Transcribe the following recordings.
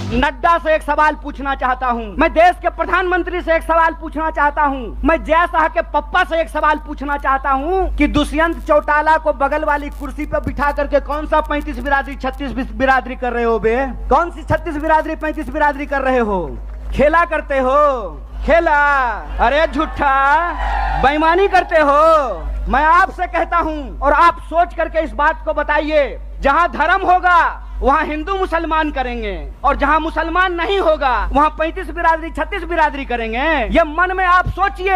नड्डा से एक सवाल पूछना चाहता हूँ, मैं देश के प्रधानमंत्री से एक सवाल पूछना चाहता हूँ, मैं जय शाह के पप्पा से एक सवाल पूछना चाहता हूँ कि दुष्यंत चौटाला को बगल वाली कुर्सी पर बिठा करके कौन सा 35 बिरादरी 36 बिरादरी कर रहे हो बे? कौन सी 36 बिरादरी 35 बिरादरी कर रहे हो? खेला करते हो? खेला? अरे झूठा, बेईमानी करते हो। मैं आपसे कहता हूँ और आप सोच करके इस बात को बताइए, जहाँ धर्म होगा वहाँ हिंदू मुसलमान करेंगे और जहाँ मुसलमान नहीं होगा वहाँ 35 बिरादरी 36 बिरादरी करेंगे। ये मन में आप सोचिए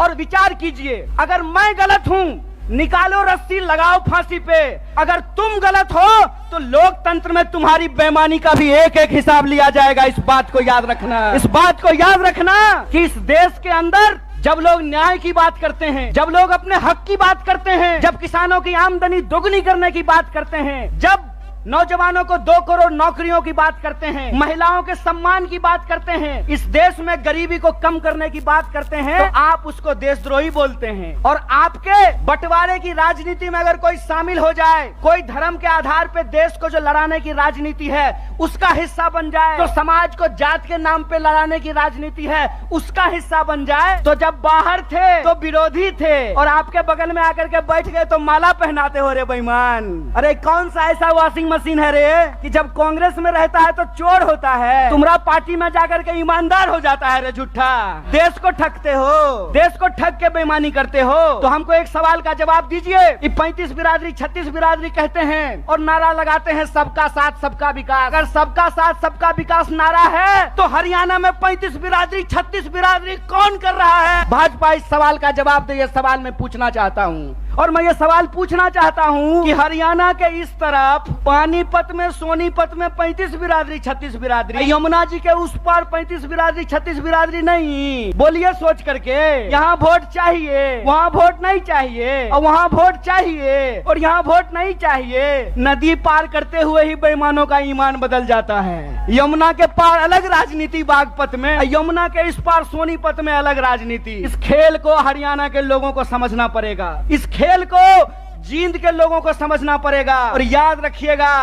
और विचार कीजिए। अगर मैं गलत हूँ, निकालो रस्सी, लगाओ फांसी पे। अगर तुम गलत हो तो लोकतंत्र में तुम्हारी बेईमानी का भी एक एक हिसाब लिया जाएगा। इस बात को याद रखना, इस बात को याद रखना कि इस देश के अंदर जब लोग न्याय की बात करते हैं, जब लोग अपने हक की बात करते हैं, जब किसानों की आमदनी दोगुनी करने की बात करते हैं, जब नौजवानों को 2 करोड़ नौकरियों की बात करते हैं, महिलाओं के सम्मान की बात करते हैं, इस देश में गरीबी को कम करने की बात करते हैं, तो आप उसको देशद्रोही बोलते हैं। और आपके बंटवारे की राजनीति में अगर कोई शामिल हो जाए, कोई धर्म के आधार पे देश को जो लड़ाने की राजनीति है उसका हिस्सा बन जाए, तो समाज को जात के नाम पे लड़ाने की राजनीति है उसका हिस्सा बन जाए, तो जब बाहर थे तो विरोधी थे और आपके बगल में आकर के बैठ गए तो माला पहनाते हो रे बेईमान। अरे कौन सा ऐसा वॉशिंग मशीन है रे कि जब कांग्रेस में रहता है तो चोर होता है, तुम्हारा पार्टी में जाकर के ईमानदार हो जाता है रे झूठा। देश को ठगते हो, देश को ठग के बेईमानी करते हो। तो हमको एक सवाल का जवाब दीजिए कि 35 बिरादरी 36 बिरादरी कहते हैं और नारा लगाते हैं सबका साथ सबका विकास। अगर सबका साथ सबका विकास नारा है तो हरियाणा में 35 बिरादरी 36 बिरादरी कौन कर रहा है? भाजपा इस सवाल का जवाब दे। ये सवाल मैं पूछना चाहता हूँ और मैं ये सवाल पूछना चाहता हूँ कि हरियाणा के इस तरफ पानीपत में, सोनीपत में 35 बिरादरी 36 बिरादरी, यमुना जी के उस पार 35 बिरादरी 36 बिरादरी नहीं। बोलिए सोच करके, यहाँ वोट चाहिए, वहाँ वोट नहीं चाहिए, और वहाँ वोट चाहिए और यहाँ वोट नहीं चाहिए। नदी पार करते हुए ही बेईमानों का ईमान बदल जाता है। यमुना के पार अलग राजनीति बागपत में, यमुना के इस पार सोनीपत में अलग राजनीति। इस खेल को हरियाणा के लोगों को समझना पड़ेगा, इस खेल को जींद के लोगों को समझना पड़ेगा। और याद रखिएगा,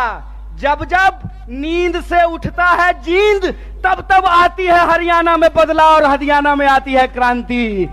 जब जब नींद से उठता है जींद, तब तब आती है हरियाणा में बदलाव और हरियाणा में आती है क्रांति।